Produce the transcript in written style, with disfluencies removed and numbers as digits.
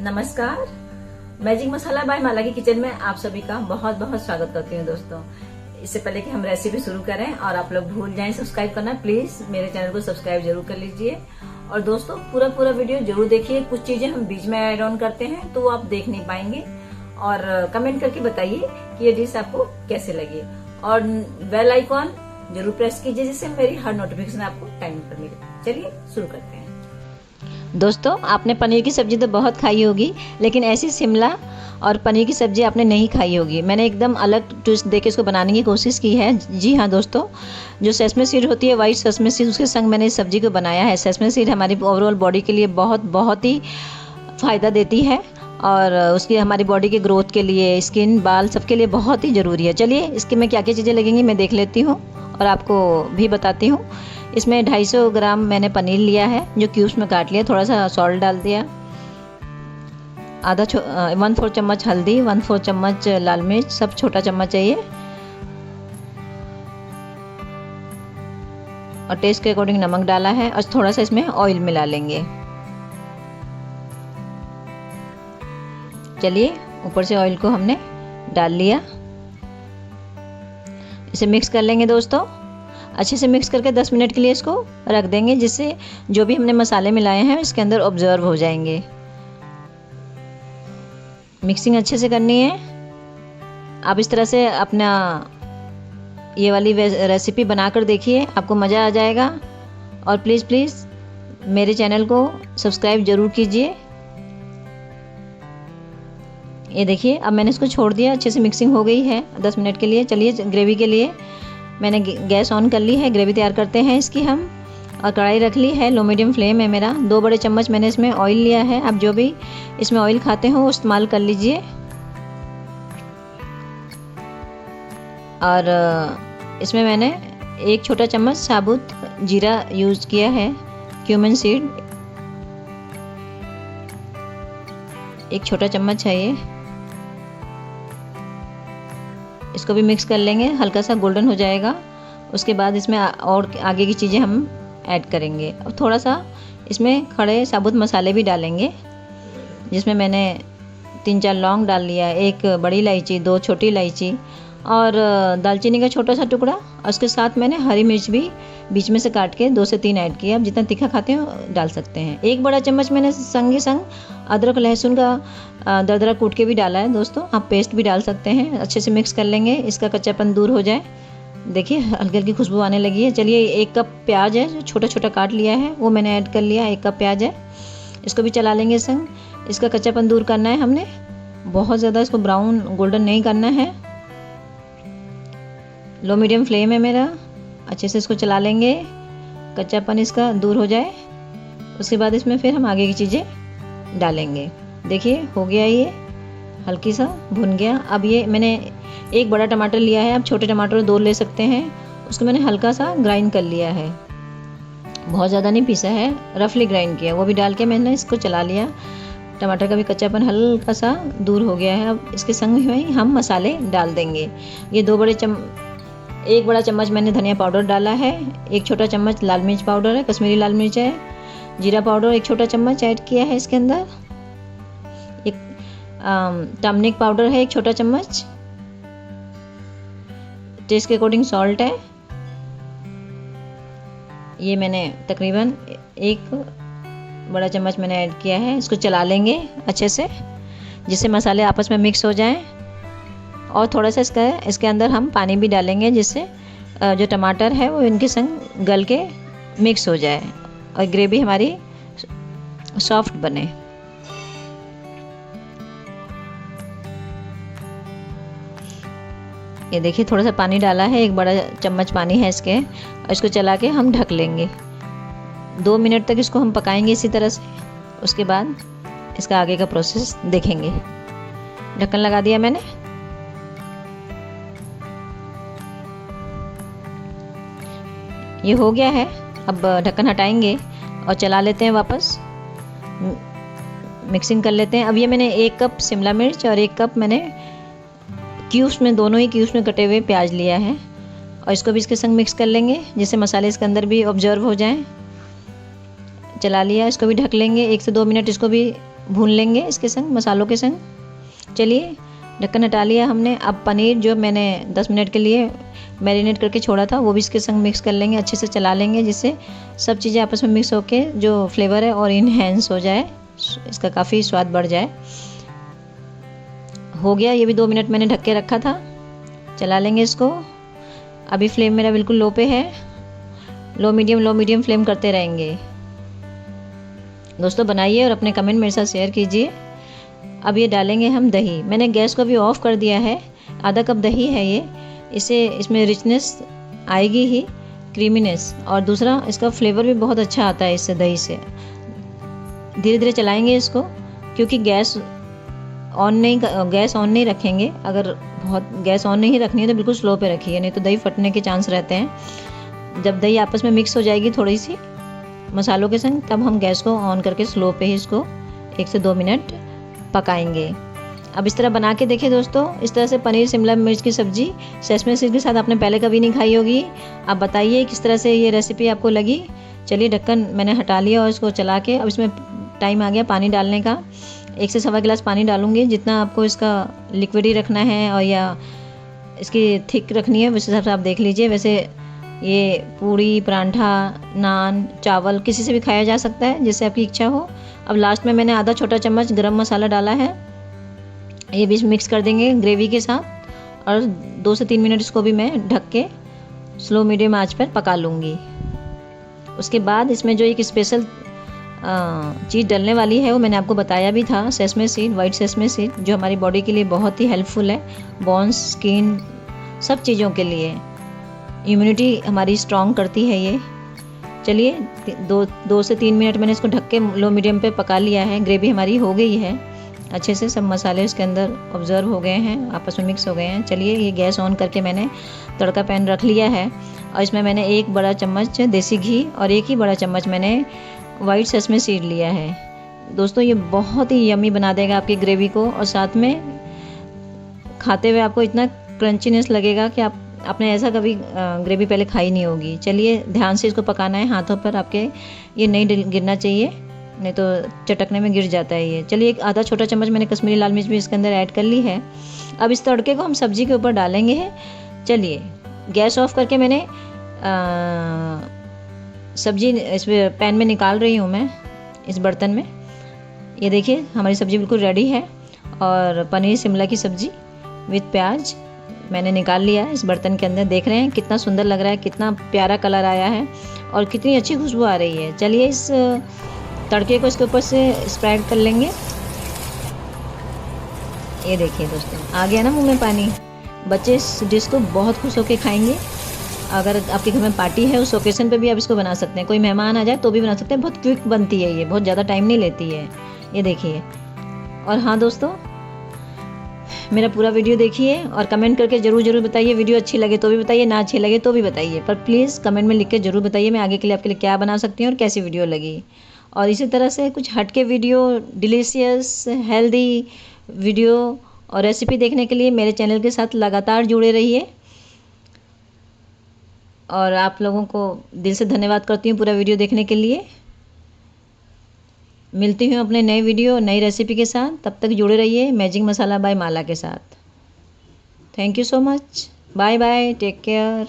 नमस्कार। मैजिक मसाला बाय माला की किचन में आप सभी का बहुत बहुत स्वागत करती हूँ दोस्तों। इससे पहले कि हम रेसिपी शुरू करें और आप लोग भूल जाएं सब्सक्राइब करना, प्लीज मेरे चैनल को सब्सक्राइब जरूर कर लीजिए। और दोस्तों पूरा वीडियो जरूर देखिए। कुछ चीजें हम बीच में ऐड ऑन करते हैं तो वो आप देख नहीं पाएंगे। और कमेंट करके बताइए कि ये डिश आपको कैसे लगी। और बेल आइकॉन जरूर प्रेस कीजिए जिससे मेरी हर नोटिफिकेशन आपको टाइम पर मिले। चलिए शुरू करते हैं। दोस्तों आपने पनीर की सब्जी तो बहुत खाई होगी, लेकिन ऐसी शिमला और पनीर की सब्जी आपने नहीं खाई होगी। मैंने एकदम अलग ट्विस्ट देके इसको बनाने की कोशिश की है। जी हाँ दोस्तों, जो सेसमे सीड होती है, वाइट सेसमे सीड, उसके संग मैंने इस सब्जी को बनाया है। सेसमे सीड हमारी ओवरऑल बॉडी के लिए बहुत ही फ़ायदा देती है और उसकी हमारी बॉडी के ग्रोथ के लिए, स्किन, बाल सबके लिए बहुत ही ज़रूरी है। चलिए इसके में क्या क्या चीज़ें लगेंगी मैं देख लेती हूँ और आपको भी बताती हूँ। इसमें 250 ग्राम मैंने पनीर लिया है जो क्यूब्स में काट लिया। थोड़ा सा सॉल्ट डाल दिया, 1/4 चम्मच हल्दी, 1/4 चम्मच लाल मिर्च, सब छोटा चम्मच चाहिए। और टेस्ट के अकॉर्डिंग नमक डाला है और थोड़ा सा इसमें ऑयल मिला लेंगे। चलिए ऊपर से ऑयल को हमने डाल लिया। इसे मिक्स कर लेंगे दोस्तों। अच्छे से मिक्स करके 10 मिनट के लिए इसको रख देंगे, जिससे जो भी हमने मसाले मिलाए हैं इसके अंदर ऑब्जर्व हो जाएंगे। मिक्सिंग अच्छे से करनी है। आप इस तरह से अपना ये वाली रेसिपी बनाकर देखिए, आपको मज़ा आ जाएगा। और प्लीज़ मेरे चैनल को सब्सक्राइब ज़रूर कीजिए। ये देखिए अब मैंने इसको छोड़ दिया, अच्छे से मिक्सिंग हो गई है 10 मिनट के लिए। चलिए ग्रेवी के लिए मैंने गैस ऑन कर ली है, ग्रेवी तैयार करते हैं इसकी हम। और कढ़ाई रख ली है, लो मीडियम फ्लेम है मेरा। 2 बड़े चम्मच मैंने इसमें ऑयल लिया है। आप जो भी इसमें ऑयल खाते हो इस्तेमाल कर लीजिए। और इसमें मैंने 1 छोटा चम्मच साबुत जीरा यूज़ किया है, क्यूमिन सीड 1 छोटा चम्मच है ये। इसको भी मिक्स कर लेंगे, हल्का सा गोल्डन हो जाएगा। उसके बाद इसमें और आगे की चीज़ें हम ऐड करेंगे। और थोड़ा सा इसमें खड़े साबुत मसाले भी डालेंगे, जिसमें मैंने 3-4 लौंग डाल लिया, 1 बड़ी इलायची, 2 छोटी इलायची और दालचीनी का छोटा सा टुकड़ा। और उसके साथ मैंने हरी मिर्च भी बीच में से काट के 2 से 3 ऐड किया। आप जितना तीखा खाते हो डाल सकते हैं। 1 बड़ा चम्मच मैंने संग अदरक लहसुन का दरदरा कूट के भी डाला है दोस्तों। आप पेस्ट भी डाल सकते हैं। अच्छे से मिक्स कर लेंगे, इसका कच्चापन दूर हो जाए। देखिए हल्की हल्की खुशबू आने लगी है। चलिए 1 कप प्याज है जो छोटा छोटा काट लिया है, वो मैंने ऐड कर लिया। 1 कप प्याज है, इसको भी चला लेंगे संग। इसका कच्चापन दूर करना है हमने, बहुत ज़्यादा इसको ब्राउन गोल्डन नहीं करना है। लो मीडियम फ्लेम है मेरा। अच्छे से इसको चला लेंगे, कच्चापन इसका दूर हो जाए। उसके बाद इसमें फिर हम आगे की चीज़ें डालेंगे। देखिए हो गया, ये हल्की सा भुन गया। अब ये मैंने 1 बड़ा टमाटर लिया है, आप छोटे टमाटर 2 ले सकते हैं। उसको मैंने हल्का सा ग्राइंड कर लिया है, बहुत ज़्यादा नहीं पीसा है, रफली ग्राइंड किया। वो भी डाल के मैंने इसको चला लिया। टमाटर का भी कच्चापन हल्का सा दूर हो गया है। अब इसके संग में हम मसाले डाल देंगे। ये 1 बड़ा चम्मच मैंने धनिया पाउडर डाला है, 1 छोटा चम्मच लाल मिर्च पाउडर है, कश्मीरी लाल मिर्च है, जीरा पाउडर 1 छोटा चम्मच ऐड किया है इसके अंदर। एक टर्मरिक पाउडर है 1 छोटा चम्मच, टेस्ट के अकॉर्डिंग सॉल्ट है। ये मैंने तकरीबन 1 बड़ा चम्मच मैंने ऐड किया है। इसको चला लेंगे अच्छे से, जिससे मसाले आपस में मिक्स हो जाएं। और थोड़ा सा इसके अंदर हम पानी भी डालेंगे, जिससे जो टमाटर है वो इनके संग गल के मिक्स हो जाए और ग्रेवी हमारी सॉफ्ट बने। ये देखिए थोड़ा सा पानी डाला है, 1 बड़ा चम्मच पानी है इसके। और इसको चला के हम ढक लेंगे। 2 मिनट तक इसको हम पकाएंगे इसी तरह से। उसके बाद इसका आगे का प्रोसेस देखेंगे। ढक्कन लगा दिया मैंने। ये हो गया है। अब ढक्कन हटाएंगे और चला लेते हैं वापस, मिक्सिंग कर लेते हैं। अब ये मैंने 1 कप शिमला मिर्च और 1 कप मैंने क्यूब्स में, दोनों ही क्यूब्स में कटे हुए प्याज लिया है। और इसको भी इसके संग मिक्स कर लेंगे, जिससे मसाले इसके अंदर भी ऑब्जर्व हो जाएं। चला लिया, इसको भी ढक लेंगे 1 से 2 मिनट, इसको भी भून लेंगे इसके संग, मसालों के संग। चलिए ढक्कन हटा लिया हमने। अब पनीर जो मैंने 10 मिनट के लिए मैरिनेट करके छोड़ा था वो भी इसके संग मिक्स कर लेंगे, अच्छे से चला लेंगे जिससे सब चीज़ें आपस में मिक्स होके जो फ्लेवर है और इनहेंस हो जाए, इसका काफ़ी स्वाद बढ़ जाए। हो गया, ये भी 2 मिनट मैंने ढक के रखा था। चला लेंगे इसको। अभी फ्लेम मेरा बिल्कुल लो पे है, लो मीडियम फ्लेम करते रहेंगे। दोस्तों बनाइए और अपने कमेंट मेरे साथ शेयर कीजिए। अब ये डालेंगे हम दही। मैंने गैस को भी ऑफ कर दिया है। आधा कप दही है ये, इससे इसमें रिचनेस आएगी ही, क्रीमीनेस, और दूसरा इसका फ्लेवर भी बहुत अच्छा आता है इससे, दही से। धीरे धीरे चलाएंगे इसको, क्योंकि गैस ऑन नहीं रखेंगे। अगर बहुत गैस ऑन नहीं रखनी है तो बिल्कुल स्लो पे रखिए, नहीं तो दही फटने के चांस रहते हैं। जब दही आपस में मिक्स हो जाएगी थोड़ी सी मसालों के संग, तब हम गैस को ऑन करके स्लो पे ही इसको 1 से 2 मिनट पकाएंगे। अब इस तरह बना के देखिए दोस्तों, इस तरह से पनीर शिमला मिर्च की सब्जी सेसमे सीड के साथ आपने पहले कभी नहीं खाई होगी। आप बताइए किस तरह से ये रेसिपी आपको लगी। चलिए ढक्कन मैंने हटा लिया और इसको चला के अब इसमें टाइम आ गया पानी डालने का। 1 से सवा गिलास पानी डालूंगी, जितना आपको इसका लिक्विडी रखना है और या इसकी थिक रखनी है उस हिसाब से आप देख लीजिए। वैसे ये पूड़ी, परांठा, नान, चावल किसी से भी खाया जा सकता है, जैसे आपकी इच्छा हो। अब लास्ट में मैंने आधा छोटा चम्मच गरम मसाला डाला है, ये भी मिक्स कर देंगे ग्रेवी के साथ, और 2 से 3 मिनट इसको भी मैं ढक के स्लो मीडियम आंच पर पका लूँगी। उसके बाद इसमें जो एक स्पेशल चीज़ डलने वाली है वो मैंने आपको बताया भी था, sesame seed, white sesame seed, जो हमारी बॉडी के लिए बहुत ही हेल्पफुल है, बोन्स, स्किन, सब चीज़ों के लिए। इम्यूनिटी हमारी स्ट्रॉन्ग करती है ये। चलिए 2 से 3 मिनट मैंने इसको ढक के लो मीडियम पे पका लिया है। ग्रेवी हमारी हो गई है अच्छे से, सब मसाले इसके अंदर ऑब्जर्व हो गए हैं, आपस में मिक्स हो गए हैं। चलिए ये गैस ऑन करके मैंने तड़का पैन रख लिया है, और इसमें मैंने 1 बड़ा चम्मच देसी घी और 1 ही बड़ा चम्मच मैंने वाइट सेसमे सीड लिया है। दोस्तों ये बहुत ही यम्मी बना देगा आपकी ग्रेवी को, और साथ में खाते हुए आपको इतना क्रंचीनेस लगेगा कि आपने ऐसा कभी ग्रेवी पहले खाई नहीं होगी। चलिए ध्यान से इसको पकाना है, हाथों पर आपके ये नहीं गिरना चाहिए, नहीं तो चटकने में गिर जाता है ये। चलिए 1 आधा छोटा चम्मच मैंने कश्मीरी लाल मिर्च भी इसके अंदर ऐड कर ली है। अब इस तड़के को हम सब्जी के ऊपर डालेंगे। चलिए गैस ऑफ करके मैंने सब्जी इस पैन में निकाल रही हूँ मैं, इस बर्तन में। ये देखिए हमारी सब्जी बिल्कुल रेडी है, और पनीर शिमला की सब्जी विथ प्याज मैंने निकाल लिया है इस बर्तन के अंदर। देख रहे हैं कितना सुंदर लग रहा है, कितना प्यारा कलर आया है और कितनी अच्छी खुशबू आ रही है। चलिए इस तड़के को इसके ऊपर से स्प्रेड कर लेंगे। ये देखिए दोस्तों आ गया ना मुंह में पानी। बच्चे इस डिश को बहुत खुश होकर खाएंगे। अगर आपके घर में पार्टी है उस ओकेशन पे भी आप इसको बना सकते हैं, कोई मेहमान आ जाए तो भी बना सकते हैं। बहुत क्विक बनती है ये, बहुत ज़्यादा टाइम नहीं लेती है। ये देखिए। और हाँ दोस्तों, मेरा पूरा वीडियो देखिए और कमेंट करके ज़रूर बताइए। वीडियो अच्छी लगे तो भी बताइए, ना अच्छी लगे तो भी बताइए, पर प्लीज़ कमेंट में लिख के ज़रूर बताइए मैं आगे के लिए आपके लिए क्या बना सकती हूँ और कैसी वीडियो लगी। और इसी तरह से कुछ हटके वीडियो, डिलीशियस हेल्दी वीडियो और रेसिपी देखने के लिए मेरे चैनल के साथ लगातार जुड़े रहिए। और आप लोगों को दिल से धन्यवाद करती हूँ पूरा वीडियो देखने के लिए। मिलती हूँ अपने नए वीडियो, नई रेसिपी के साथ। तब तक जुड़े रहिए मैजिक मसाला बाय माला के साथ। Thank you so much. Bye bye, take care.